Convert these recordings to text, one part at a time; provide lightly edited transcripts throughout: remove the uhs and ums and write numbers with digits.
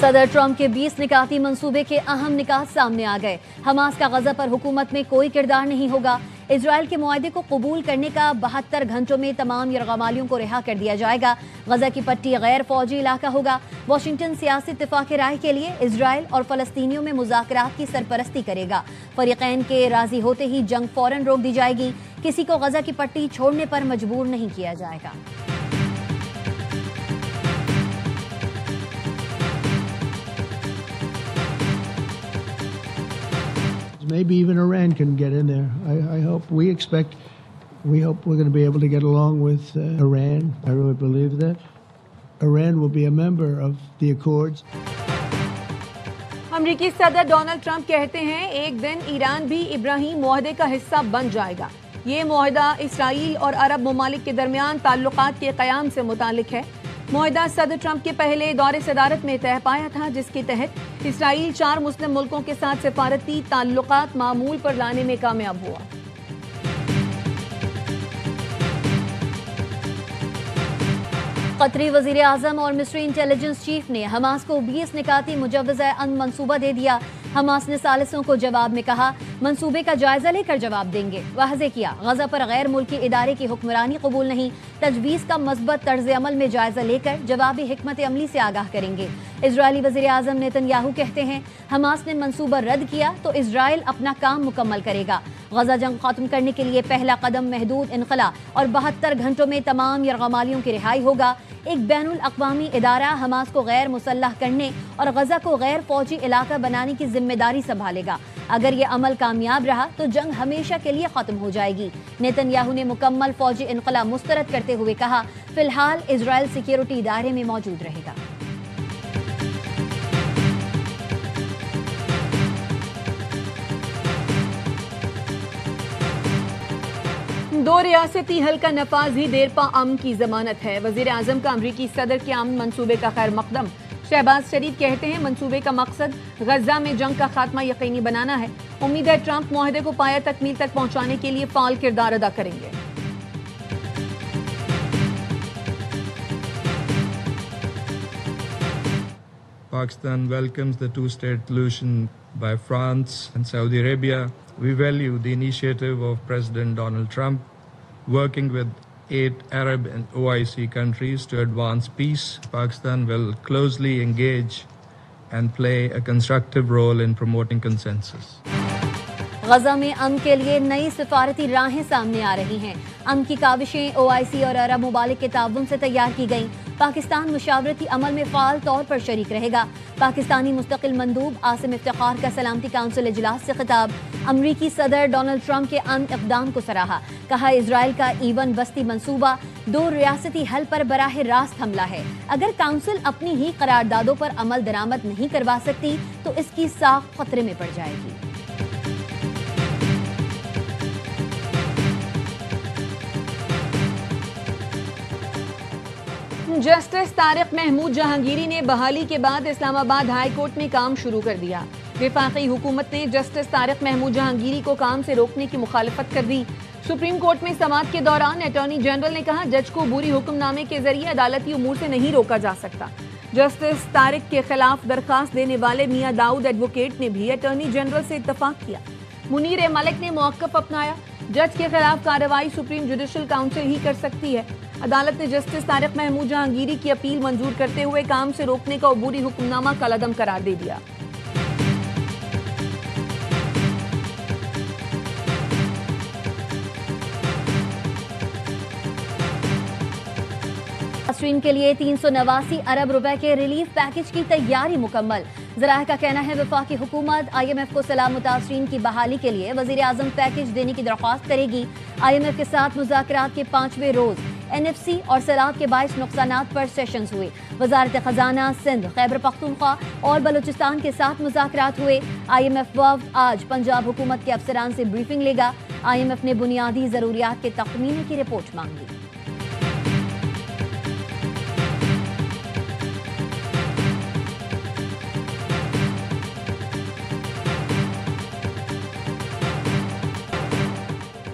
صدر ٹرمپ کے 20 نکاتی منصوبے کے اہم نکات سامنے آ گئے۔ حماس کا غزہ پر حکومت میں کوئی کردار نہیں ہوگا۔ اسرائیل کے معاہدے کو قبول کرنے کا 72 گھنٹوں میں تمام یرغمالیوں کو رہا کر دیا جائے گا۔ غزہ کی پٹی غیر فوجی علاقہ ہوگا۔ واشنگٹن سیاسی اتفاق رائے کے لیے اسرائیل اور فلسطینیوں میں مذاکرات کی سرپرستی کرے گا۔ فریقین کے راضی ہوتے ہی جنگ فوراً روک دی جائے گی۔ کسی کو غزہ کی پٹی چھوڑنے پر مجبور نہیں کیا جائے گا۔ Maybe even Iran can get in there. I hope. We hope we're going to be able to get along with Iran. I really believe that. Iran will be a member of the Accords. امریکی صدر Donald Trump کہتے ہیں ایک دن ایران بھی ابراہیم معاہدے کا حصہ بن جائے گا۔ یہ معاہدہ اسرائیل اور عرب ممالک کے درمیان تعلقات کے قیام سے متعلق ہے۔ معاہدہ صدر ٹرمپ کے پہلے دور صدارت میں طے پایا تھا، جس کے تحت اسرائیل 4 مسلم ملکوں کے ساتھ سفارتی تعلقات معمول پر لانے میں کامیاب ہوا۔ قطری وزیر اعظم اور مصری انٹیلیجنس چیف نے حماس کو 20 نکاتی مجوزہ امن منصوبہ دے دیا۔ حماس نے ثالثوں کو جواب میں کہا منصوبے کا جائزہ لے کر جواب دیں گے۔ واضح کیا غزہ پر غیر ملکی ادارے کی حکمرانی قبول نہیں، تجویز کا مثبت طرز عمل میں جائزہ لے کر جوابی حکمت عملی سے آگاہ کریں گے۔ اسرائیلی وزیر اعظم نیتن یاہو کہتے ہیں حماس نے منصوبہ رد کیا تو اسرائیل اپنا کام مکمل کرے گا۔ غزہ جنگ ختم کرنے کے لیے پہلا قدم محدود انخلا اور 72 گھنٹوں میں تمام یرغمالیوں کی رہائی ہوگا۔ ایک بین الاقوامی ادارہ حماس کو غیر مسلح کرنے اور غزہ کو غیر فوجی علاقہ بنانے کی ذمہ داری سنبھالے گا۔ اگر یہ عمل کامیاب رہا تو جنگ ہمیشہ کے لیے ختم ہو جائے گی۔ نیتن یاہو نے مکمل فوجی انخلا مسترد کرتے ہوئے کہا فی الحال اسرائیل سیکیورٹی ادارے میں موجود رہے گا۔ دو ریاستی حل کا نفاذ ہی دیرپا امن کی ضمانت ہے۔ وزیر اعظم کا امریکی صدر کے امن منصوبے کا خیر مقدم۔ شہباز شریف کہتے ہیں منصوبے کا مقصد غزہ میں جنگ کا خاتمہ یقینی بنانا ہے۔ امید ہے ٹرمپ معاہدے کو پایہ تکمیل تک پہنچانے کے لیے فعال کردار ادا کریں گے۔ Pakistan welcomes the two-state solution by France and Saudi Arabia. We value the initiative of President Donald Trump, working with 8 Arab and OIC countries to advance peace. Pakistan will closely engage and play a constructive role in promoting consensus. Gaza میں امن کے لیے نئی سفارتی راہیں سامنے آ رہی ہیں۔ امن کی کاوشیں OIC اور عرب ممالک کے تعاون سے تیار کی گئیں۔ پاکستان مشاورتی عمل میں فعال طور پر شریک رہے گا۔ پاکستانی مستقل مندوب عاصم افتخار کا سلامتی کونسل اجلاس سے خطاب۔ امریکی صدر ڈونلڈ ٹرمپ کے امن اقدام کو سراہا، کہا اسرائیل کا ایون بستی منصوبہ 2 ریاستی حل پر براہ راست حملہ ہے۔ اگر کونسل اپنی ہی قراردادوں پر عمل درآمد نہیں کروا سکتی تو اس کی ساکھ خطرے میں پڑ جائے گی۔ جسٹس طارق محمود جہانگیری نے بحالی کے بعد اسلام آباد ہائی کورٹ میں کام شروع کر دیا۔ وفاقی حکومت نے جسٹس طارق محمود جہانگیری کو کام سے روکنے کی مخالفت کر دی۔ سپریم کورٹ میں سماعت کے دوران اٹارنی جنرل نے کہا جج کو بری حکم نامے کے ذریعے عدالتی امور سے نہیں روکا جا سکتا۔ جسٹس طارق کے خلاف درخواست دینے والے میاں داؤد ایڈوکیٹ نے بھی اٹارنی جنرل سے اتفاق کیا۔ منیر ملک نے موقف اپنایا، جج کے خلاف کارروائی سپریم جوڈیشل کاؤنسل ہی کر سکتی ہے۔ عدالت نے جسٹس طارق محمود جہانگیری کی اپیل منظور کرتے ہوئے کام سے روکنے کا عبوری حکم نامہ کالعدم قرار دے دیا۔ فلسطین کے لیے 389 ارب روپے کے ریلیف پیکج کی تیاری مکمل۔ ذرائع کا کہنا ہے وفاقی حکومت IMF کو سیلاب متاثرین کی بحالی کے لیے وزیر اعظم پیکج دینے کی درخواست کرے گی۔ IMF کے ساتھ مذاکرات کے 5ویں روز NFC اور سیلاب کے باعث نقصانات پر سیشنز ہوئے۔ وزارت خزانہ سندھ، خیبر پختونخوا اور بلوچستان کے ساتھ مذاکرات ہوئے۔ IMF وفد آج پنجاب حکومت کے افسران سے بریفنگ لے گا۔ IMF نے بنیادی ضروریات کے تخمینے کی رپورٹ مانگی۔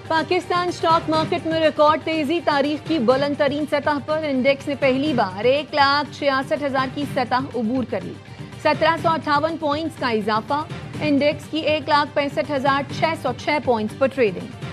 پاکستان سٹاک مارکیٹ میں ریکارڈ تیزی، تاریخ کی بلند ترین سطح پر انڈیکس نے پہلی بار 1,66,000 کی سطح عبور کر لی۔ 1758 پوائنٹس کا اضافہ، انڈیکس کی 1,65,606 پوائنٹس پر ٹریڈنگ۔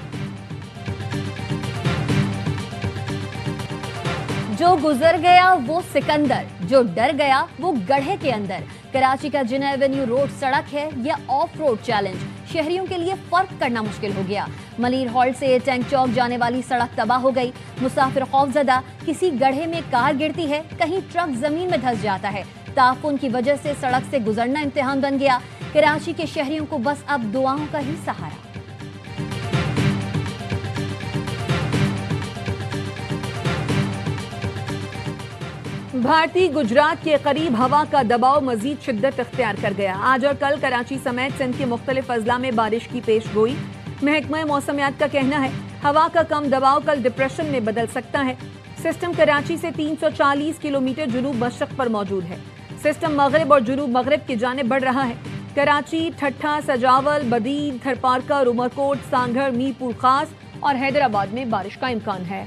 جو گزر گیا وہ سکندر، جو ڈر گیا وہ گڑھے کے اندر۔ کراچی کا جناح ایونیو روڈ سڑک ہے یا آف روڈ چیلنج، شہریوں کے لیے فرق کرنا مشکل ہو گیا۔ ملیر ہال سے ٹینک چوک جانے والی سڑک تباہ ہو گئی، مسافر خوفزدہ، کسی گڑھے میں کار گرتی ہے، کہیں ٹرک زمین میں دھس جاتا ہے۔ تعفن کی وجہ سے سڑک سے گزرنا امتحان بن گیا۔ کراچی کے شہریوں کو بس اب دعاؤں کا ہی سہارا۔ بھارتی گجرات کے قریب ہوا کا دباؤ مزید شدت اختیار کر گیا۔ آج اور کل کراچی سمیت سندھ کے مختلف اضلاع میں بارش کی پیش گوئی۔ محکمہ موسمیات کا کہنا ہے ہوا کا کم دباؤ کل ڈپریشن میں بدل سکتا ہے۔ سسٹم کراچی سے 340 کلومیٹر جنوب مشرق پر موجود ہے۔ سسٹم مغرب اور جنوب مغرب کی جانب بڑھ رہا ہے۔ کراچی، ٹھٹھہ، سجاول، بدین، تھرپارکر، عمرکوٹ، سانگھر، میر پور خاص اور حیدرآباد میں بارش کا امکان ہے۔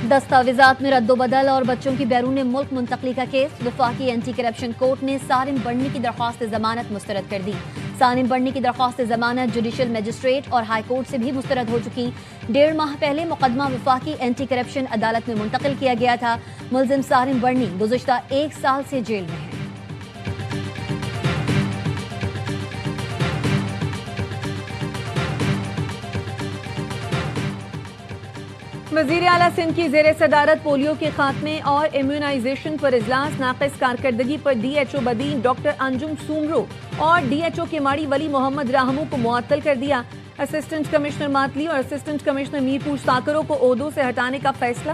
دستاویزات میں رد و بدل اور بچوں کی بیرون ملک منتقلی کا کیس، وفاقی اینٹی کرپشن کورٹ نے سالم بڑھنی کی درخواست ضمانت مسترد کر دی۔ سالم بڑھنی کی درخواست ضمانت جوڈیشل میجسٹریٹ اور ہائی کورٹ سے بھی مسترد ہو چکی۔ 1.5 ماہ پہلے مقدمہ وفاقی اینٹی کرپشن عدالت میں منتقل کیا گیا تھا۔ ملزم سالم بڑھنی گزشتہ 1 سال سے جیل میں ہے۔ وزیر اعلیٰ سندھ کی زیر صدارت پولیو کے خاتمے اور امیونائزیشن پر اجلاس، ناقص کارکردگی پر ڈی ایچ او بدین ڈاکٹر انجم سومرو اور ڈی ایچ او کے ماڑی ولی محمد راہمو کو معطل کر دیا۔ اسسٹنٹ کمشنر ماتلی اور اسسٹنٹ کمشنر میرپور ساکرو کو عہدوں سے ہٹانے کا فیصلہ۔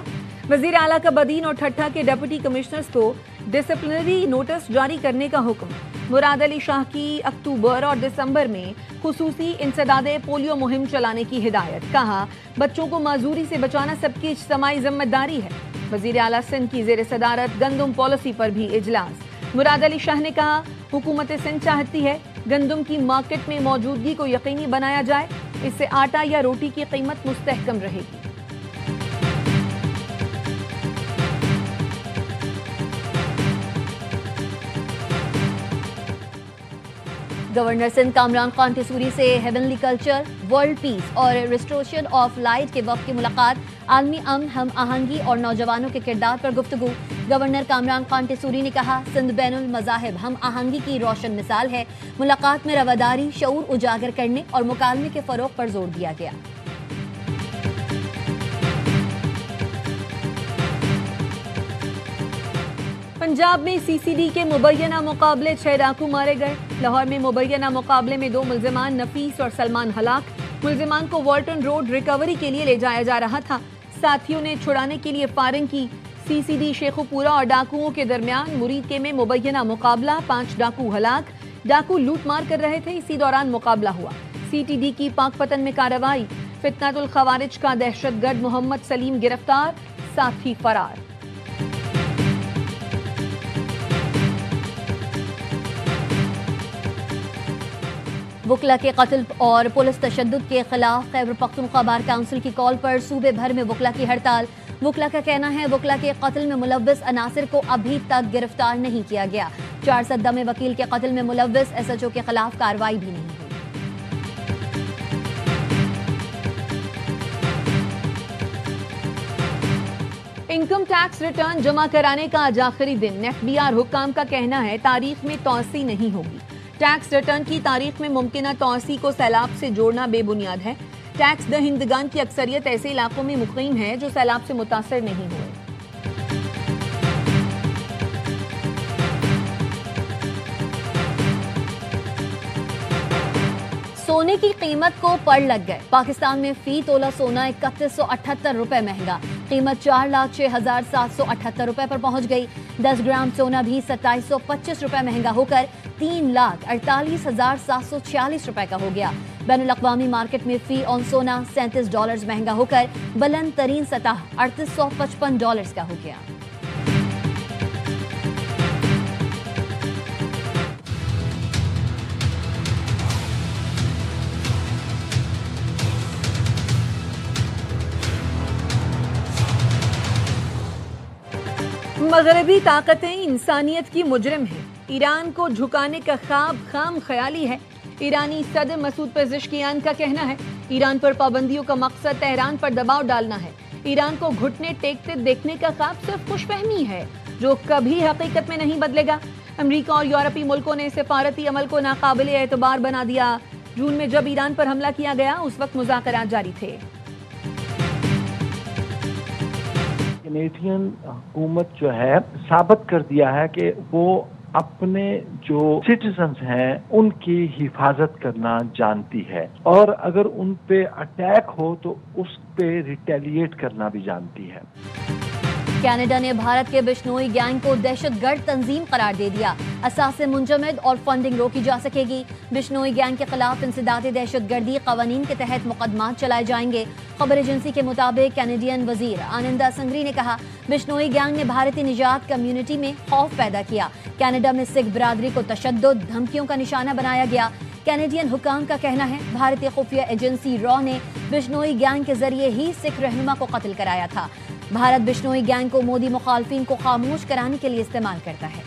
وزیر اعلیٰ کا بدین اور ٹھٹھہ کے ڈپٹی کمشنرز کو ڈسپلنری نوٹس جاری کرنے کا حکم۔ مراد علی شاہ کی اکتوبر اور دسمبر میں خصوصی انسداد پولیو مہم چلانے کی ہدایت، کہا بچوں کو معذوری سے بچانا سب کی اجتماعی ذمہ داری ہے۔ وزیر اعلیٰ سندھ کی زیر صدارت گندم پالیسی پر بھی اجلاس۔ مراد علی شاہ نے کہا حکومت سندھ چاہتی ہے گندم کی مارکیٹ میں موجودگی کو یقینی بنایا جائے، اس سے آٹا یا روٹی کی قیمت مستحکم رہے گی۔ گورنر سندھ کامران خان ٹیسوری سے ہیونلی کلچر، ورلڈ پیس اور ریسٹوریشن آف لائٹ کے وفد کی ملاقات، عالمی امن، ہم آہنگی اور نوجوانوں کے کردار پر گفتگو۔ گورنر کامران خان ٹیسوری نے کہا سندھ بین المذاہب ہم آہنگی کی روشن مثال ہے۔ ملاقات میں رواداری، شعور اجاگر کرنے اور مکالمے کے فروغ پر زور دیا گیا۔ پنجاب میں سی سی ڈی کے مبینہ مقابلے 6 ڈاکو مارے گئے۔ لاہور میں مبینہ مقابلے میں 2 ملزمان نفیس اور سلمان ہلاک۔ ملزمان کو والٹن روڈ ریکوری کے لیے لے جایا جا رہا تھا، ساتھیوں نے چھڑانے کے لیے فائرنگ کی۔ سی سی ڈی شیخو پورہ اور ڈاکوؤں کے درمیان مرید میں مبینہ مقابلہ، 5 ڈاکو ہلاک۔ ڈاکو لوٹ مار کر رہے تھے، اسی دوران مقابلہ ہوا۔ سی ٹی ڈی کی پاک پتن میں کارروائی، فتنۃ الخوارج کا دہشت گرد محمد سلیم گرفتار، ساتھی فرار۔ وکلا کے قتل اور پولیس تشدد کے خلاف خیبر پختونخوا بار کونسل کی کال پر صوبے بھر میں وکلا کی ہڑتال۔ وکلا کا کہنا ہے وکلا کے قتل میں ملوث عناصر کو ابھی تک گرفتار نہیں کیا گیا۔ 400 میں وکیل کے قتل میں ملوث ایس ایچ او کے خلاف کارروائی بھی نہیں ہوئی۔ انکم ٹیکس ریٹرن جمع کرانے کا آج آخری دن، ایف بی آر حکام کا کہنا ہے تاریخ میں توسیع نہیں ہوگی۔ ٹیکس ریٹرن کی تاریخ میں ممکنہ توسیع کو سیلاب سے جوڑنا بے بنیاد ہے۔ ٹیکس دہندگان کی اکثریت ایسے علاقوں میں مقیم ہے جو سیلاب سے متاثر نہیں ہوئے۔ سونے کی قیمت کو پڑ لگ گئے، پاکستان میں فی تولہ سونا 3178 روپے مہنگا، قیمت 4,06,778 روپے پر پہنچ گئی۔ 10 گرام سونا بھی 2725 روپے مہنگا ہو کر 3,48,746 روپے کا ہو گیا۔ بین الاقوامی مارکیٹ میں فی اون سونا $37 مہنگا ہو کر بلند ترین سطح $3855 کا ہو گیا۔ مغربی طاقتیں انسانیت کی مجرم ہیں، ایران کو جھکانے کا خواب خام خیالی ہے۔ ایرانی صدر مسعود پزشکیان کا کہنا ہے ایران پر پابندیوں کا مقصد تہران پر دباؤ ڈالنا ہے۔ ایران کو گھٹنے ٹیکتے دیکھنے کا خواب صرف خوش فہمی ہے جو کبھی حقیقت میں نہیں بدلے گا۔ امریکہ اور یورپی ملکوں نے سفارتی عمل کو ناقابل اعتبار بنا دیا۔ جون میں جب ایران پر حملہ کیا گیا اس وقت مذاکرات جاری تھے۔ کینیڈین حکومت جو ہے ثابت کر دیا ہے کہ وہ اپنے جو سٹیزنز ہیں ان کی حفاظت کرنا جانتی ہے، اور اگر ان پہ اٹیک ہو تو اس پہ ریٹیلیٹ کرنا بھی جانتی ہے۔ کینیڈا نے بھارت کے بشنوئی گینگ کو دہشت گرد تنظیم قرار دے دیا۔ اثاثے منجمد اور فنڈنگ روکی جا سکے گی۔ بشنوئی گینگ کے خلاف انسداد دہشت گردی قوانین کے تحت مقدمات چلائے جائیں گے۔ خبر ایجنسی کے مطابق کینیڈین وزیر آنندا سنگری نے کہا بشنوئی گینگ نے بھارتی نژاد کمیونٹی میں خوف پیدا کیا۔ کینیڈا میں سکھ برادری کو تشدد دھمکیوں کا نشانہ بنایا گیا۔ کینیڈین حکام کا کہنا ہے بھارتی خفیہ ایجنسی را نے بشنوئی گینگ کے ذریعے ہی سکھ رہنما کو قتل کرایا تھا۔ بھارت بشنوئی گینگ کو مودی مخالفین کو خاموش کرانے کے لیے استعمال کرتا ہے۔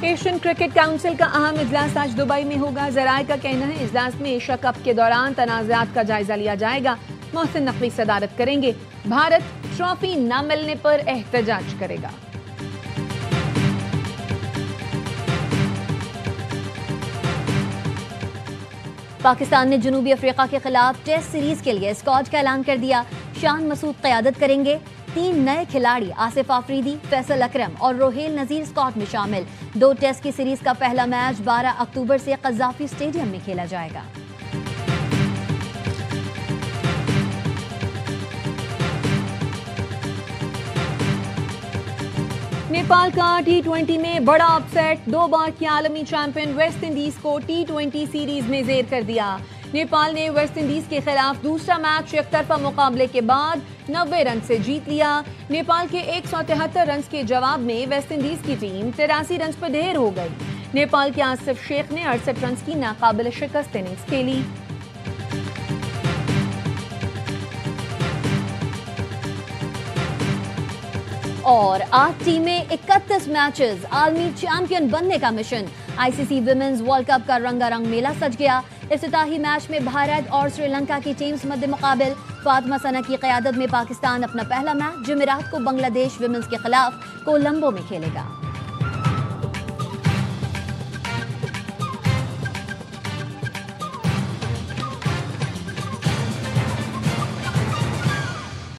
ایشین کرکٹ کونسل کا اہم اجلاس آج دبئی میں ہوگا۔ ذرائع کا کہنا ہے اجلاس میں ایشیا کپ کے دوران تنازعات کا جائزہ لیا جائے گا۔ محسن نقوی صدارت کریں گے۔ بھارت ٹرافی نہ ملنے پر احتجاج کرے گا۔ پاکستان نے جنوبی افریقہ کے خلاف ٹیسٹ سیریز کے لیے اسکواڈ کا اعلان کر دیا۔ شان مسعود قیادت کریں گے۔ 3 نئے کھلاڑی آصف آفریدی، فیصل اکرم اور روہیل نذیر اسکواڈ میں شامل۔ 2 ٹیسٹ کی سیریز کا پہلا میچ 12 اکتوبر سے قذافی اسٹیڈیم میں کھیلا جائے گا۔ نیپال کا T20 میں بڑا اپ سیٹ، 2 بار کی عالمی چیمپئن ویسٹ انڈیز کو T20 سیریز میں زیر کر دیا۔ نیپال نے ویسٹ انڈیز کے خلاف دوسرا میچ یک طرفہ مقابلے کے بعد 90 رن سے جیت لیا۔ نیپال کے 173 رنز کے جواب میں ویسٹ انڈیز کی ٹیم 83 رنز پر ڈھیر ہو گئی۔ نیپال کے آصف شیخ نے 68 رنز کی ناقابل شکست اننگز کھیلی۔ اور 8 ٹیمیں 31 میچز، عالمی چیمپئن بننے کا mission. ICC women's world cup کا رنگا رنگ میلہ سج گیا۔ افتتاحی میچ میں بھارت اور سری لنکا کی ٹیمز مد مقابل۔ فاطمہ ثنا کی قیادت میں پاکستان اپنا پہلا میچ جمعرات کو بنگلہ دیش ویمنز کے خلاف کولمبو میں کھیلے گا۔